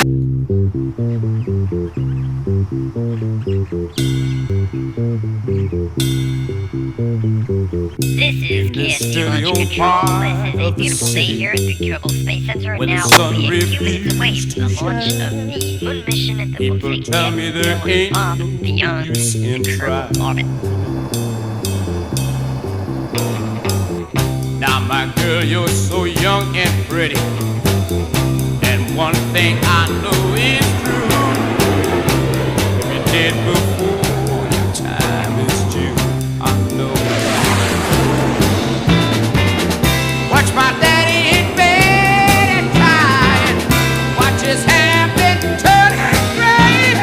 This is KSP Launch Control. This is a beautiful day here at the Kerbal Space Center. Now, only a few minutes away from the launch of the moon mission that will take KSP off beyond the Kerbal orbit. Now, my girl, you're so young and pretty, and one thing I know is true. If you did before your time is due, I know. Watch my daddy in bed and crying. Watch his hair been turning gray.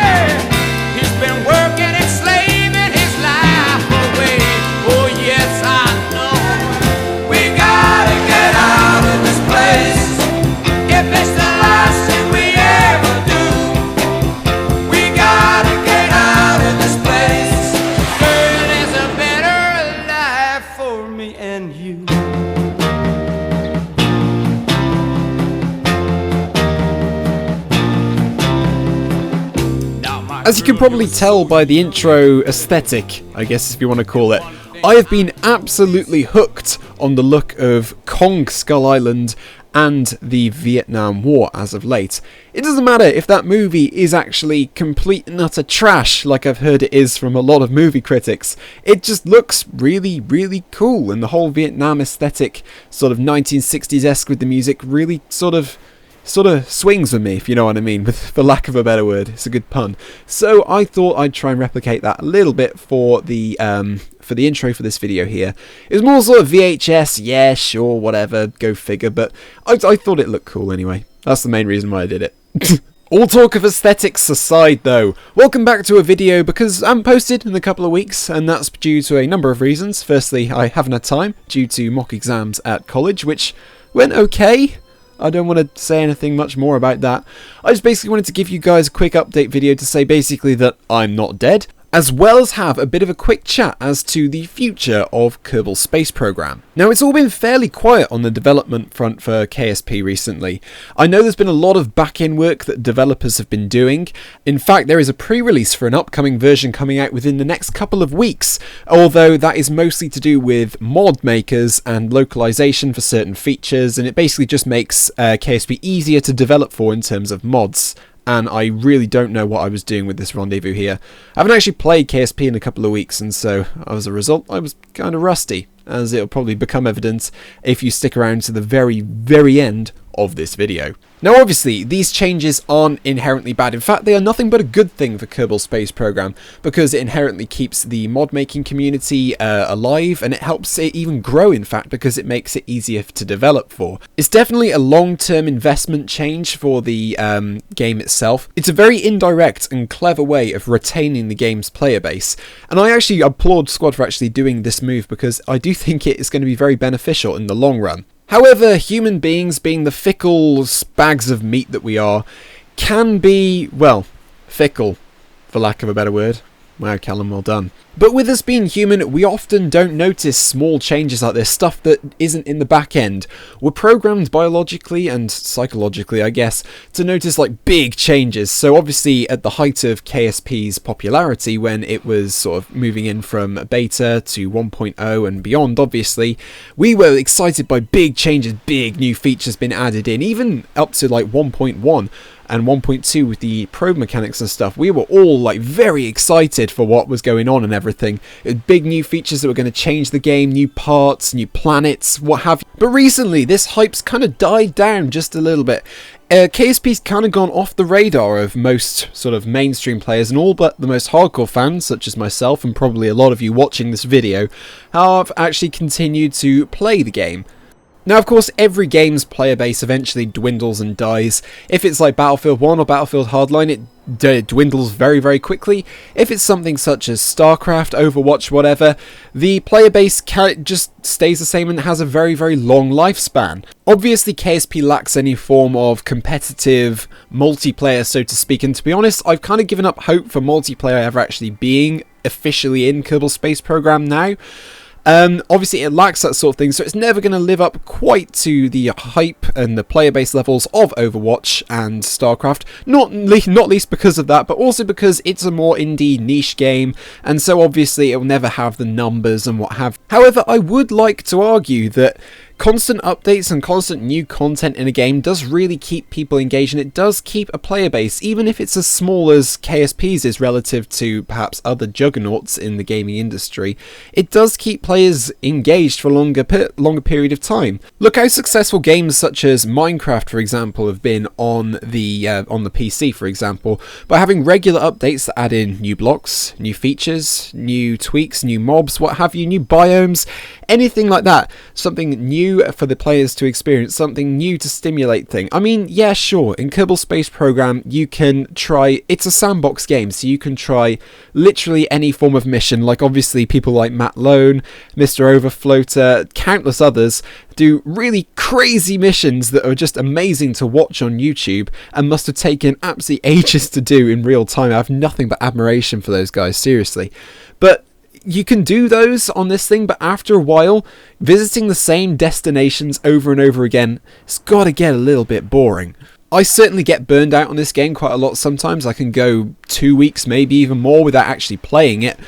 He's been working and slaving his life away. Oh yes, I know. We gotta get out of this place. If it's the last thing we ever do, we gotta get out of this place. Girl, there's a better life for me and you. As you can probably tell by the intro aesthetic, I guess if you want to call it, I have been absolutely hooked on the look of Kong Skull Island and the Vietnam War as of late. It doesn't matter if that movie is actually complete and utter trash like I've heard it is from a lot of movie critics. It just looks really, really cool, and the whole Vietnam aesthetic, sort of 1960s-esque with the music, really sort of swings with me, if you know what I mean, for lack of a better word. It's a good pun. So I thought I'd try and replicate that a little bit for the intro for this video here. It was more sort of VHS, yeah, sure, whatever, go figure, but I thought it looked cool anyway. That's the main reason why I did it. All talk of aesthetics aside though, welcome back to a video because I haven't posted in a couple of weeks, and that's due to a number of reasons. Firstly, I haven't had time due to mock exams at college, which went okay. I don't want to say anything much more about that. I just basically wanted to give you guys a quick update video to say basically that I'm not dead, as well as have a bit of a quick chat as to the future of Kerbal Space Program. Now, it's all been fairly quiet on the development front for KSP recently. I know there's been a lot of back-end work that developers have been doing. In fact, there is a pre-release for an upcoming version coming out within the next couple of weeks, although that is mostly to do with mod makers and localization for certain features, and it basically just makes KSP easier to develop for in terms of mods. And I really don't know what I was doing with this rendezvous here. I haven't actually played KSP in a couple of weeks, and so as a result I was kind of rusty, as it'll probably become evident if you stick around to the very, very end of this video. Now obviously, these changes aren't inherently bad. In fact, they are nothing but a good thing for Kerbal Space Program, because it inherently keeps the mod making community alive, and it helps it even grow, in fact, because it makes it easier to develop for. It's definitely a long-term investment change for the game itself. It's a very indirect and clever way of retaining the game's player base, and I actually applaud Squad for actually doing this move, because I do think it is going to be very beneficial in the long run. However, human beings, being the fickle bags of meat that we are, can be, well, fickle, for lack of a better word. Wow, Callum, well done. But with us being human, we often don't notice small changes like this, stuff that isn't in the back end. We're programmed biologically and psychologically, I guess, to notice like big changes. So obviously at the height of KSP's popularity, when it was sort of moving in from beta to 1.0 and beyond, obviously, we were excited by big changes, big new features being added in, even up to like 1.1. and 1.2 with the probe mechanics and stuff. We were all like very excited for what was going on and everything. It was big new features that were going to change the game, new parts, new planets, what have you. But recently this hype's kind of died down just a little bit. KSP's kind of gone off the radar of most sort of mainstream players, and all but the most hardcore fans, such as myself and probably a lot of you watching this video, have actually continued to play the game. Now, of course, every game's player base eventually dwindles and dies. If it's like Battlefield 1 or Battlefield Hardline, it dwindles very, very quickly. If it's something such as StarCraft, Overwatch, whatever, the player base just stays the same and has a very, very long lifespan. Obviously, KSP lacks any form of competitive multiplayer, so to speak, and to be honest, I've kind of given up hope for multiplayer ever actually being officially in Kerbal Space Program now. Obviously, it lacks that sort of thing, so it's never going to live up quite to the hype and the player base levels of Overwatch and StarCraft. Not least because of that, but also because it's a more indie niche game, and so obviously it will never have the numbers and what have. However, I would like to argue that constant updates and constant new content in a game does really keep people engaged, and it does keep a player base, even if it's as small as KSP's is relative to perhaps other juggernauts in the gaming industry. It does keep players engaged for a longer period of time. Look how successful games such as Minecraft, for example, have been on the PC, for example, by having regular updates that add in new blocks, new features, new tweaks, new mobs, what have you, new biomes, anything like that. Something new for the players to experience, something new to stimulate things. I mean, yeah, sure, in Kerbal Space Program you can try, it's a sandbox game, so you can try literally any form of mission, like obviously people like Matt Lone, Mr. Overfloater, countless others do really crazy missions that are just amazing to watch on YouTube and must have taken absolutely ages to do in real time. I have nothing but admiration for those guys, seriously. But you can do those on this thing, but after a while, visiting the same destinations over and over again, it's got to get a little bit boring. I certainly get burned out on this game quite a lot sometimes. I can go 2 weeks, maybe even more, without actually playing it.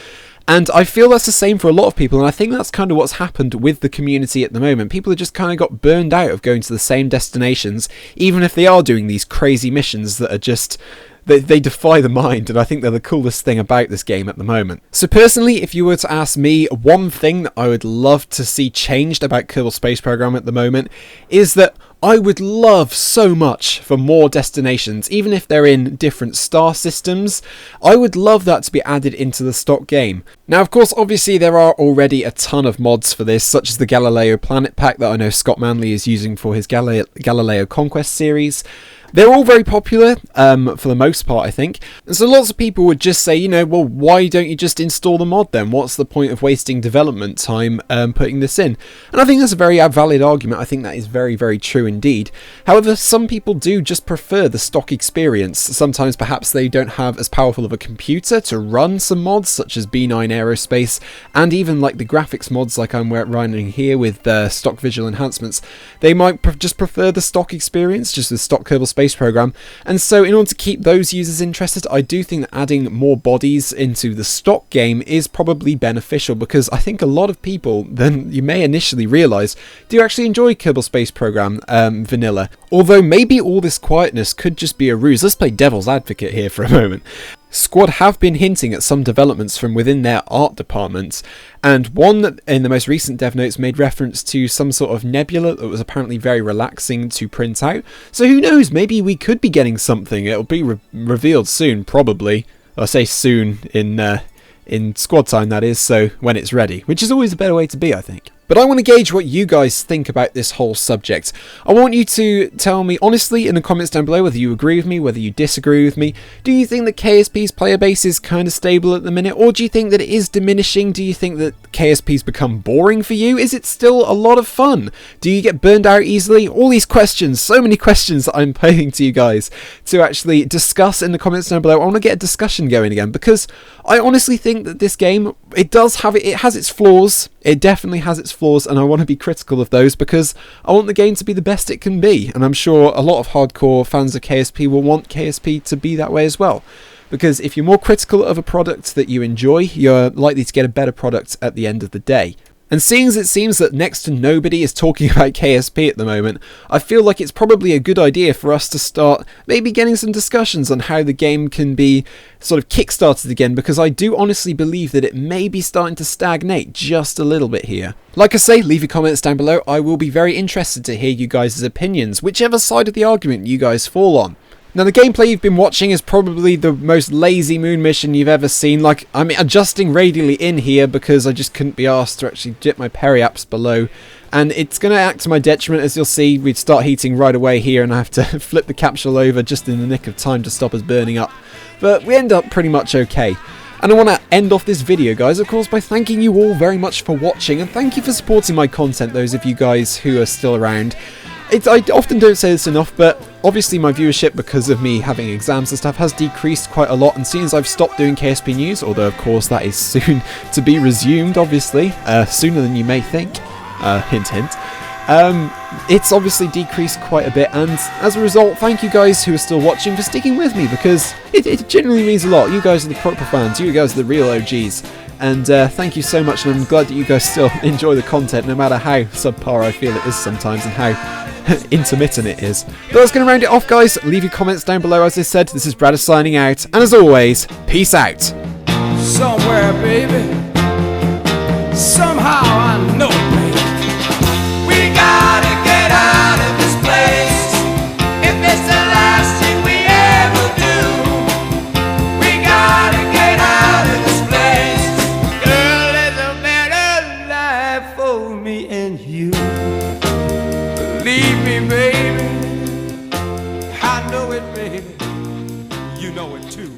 And I feel that's the same for a lot of people, and I think that's kind of what's happened with the community at the moment. People have just kind of got burned out of going to the same destinations, even if they are doing these crazy missions that are just... They defy the mind, and I think they're the coolest thing about this game at the moment. So personally, if you were to ask me, one thing that I would love to see changed about Kerbal Space Program at the moment is that I would love so much for more destinations, even if they're in different star systems. I would love that to be added into the stock game. Now, of course, obviously there are already a ton of mods for this, such as the Galileo Planet Pack that I know Scott Manley is using for his Galileo Conquest series. They're all very popular, for the most part, I think. And so lots of people would just say, you know, well, why don't you just install the mod then? What's the point of wasting development time putting this in? And I think that's a very valid argument. I think that is very, very true indeed. However, some people do just prefer the stock experience. Sometimes perhaps they don't have as powerful of a computer to run some mods, such as B9 Aerospace, and even like the graphics mods like I'm running here with stock visual enhancements. They might just prefer the stock experience, just the stock Kerbal Space Program, and so in order to keep those users interested, I do think that adding more bodies into the stock game is probably beneficial, because I think a lot of people, than you may initially realise, do actually enjoy Kerbal Space Program vanilla. Although maybe all this quietness could just be a ruse. Let's play devil's advocate here for a moment. Squad have been hinting at some developments from within their art departments, and one in the most recent dev notes made reference to some sort of nebula that was apparently very relaxing to print out. So who knows, maybe we could be getting something. It'll be revealed soon, probably. I say soon in squad time, that is, so when it's ready, which is always a better way to be, I think. But I want to gauge what you guys think about this whole subject. I want you to tell me honestly in the comments down below whether you agree with me, whether you disagree with me. Do you think that KSP's player base is kind of stable at the minute, or do you think that it is diminishing? Do you think that KSP's become boring for you? Is it still a lot of fun? Do you get burned out easily? All these questions, so many questions that I'm posing to you guys to actually discuss in the comments down below. I want to get a discussion going again, because I honestly think that this game, it has its flaws. It definitely has its flaws, and I want to be critical of those because I want the game to be the best it can be, and I'm sure a lot of hardcore fans of KSP will want KSP to be that way as well. Because if you're more critical of a product that you enjoy, you're likely to get a better product at the end of the day. And seeing as it seems that next to nobody is talking about KSP at the moment, I feel like it's probably a good idea for us to start maybe getting some discussions on how the game can be sort of kickstarted again, because I do honestly believe that it may be starting to stagnate just a little bit here. Like I say, leave your comments down below. I will be very interested to hear you guys' opinions, whichever side of the argument you guys fall on. Now, the gameplay you've been watching is probably the most lazy moon mission you've ever seen. Like, I'm adjusting radially in here because I just couldn't be asked to actually dip my periaps below. And it's going to act to my detriment, as you'll see. We'd start heating right away here, and I have to flip the capsule over just in the nick of time to stop us burning up. But we end up pretty much okay. And I want to end off this video, guys, of course, by thanking you all very much for watching. And thank you for supporting my content, those of you guys who are still around. I often don't say this enough, but obviously my viewership, because of me having exams and stuff, has decreased quite a lot, and seeing as I've stopped doing KSP news, although of course that is soon to be resumed, obviously, sooner than you may think, hint hint, it's obviously decreased quite a bit, and as a result, thank you guys who are still watching for sticking with me, because it genuinely means a lot. You guys are the proper fans, you guys are the real OGs, and thank you so much, and I'm glad that you guys still enjoy the content, no matter how subpar I feel it is sometimes, and how intermittent it is. But that's going to round it off, guys. Leave your comments down below. As I said, this is Brad signing out, and as always, peace out. Somewhere, baby, somehow I know it, baby. We gotta get out of this place. If it's the last thing we ever do, we gotta get out of this place. Girl, there's a better life for me and you. Believe me, baby, I know it, baby. You know it too.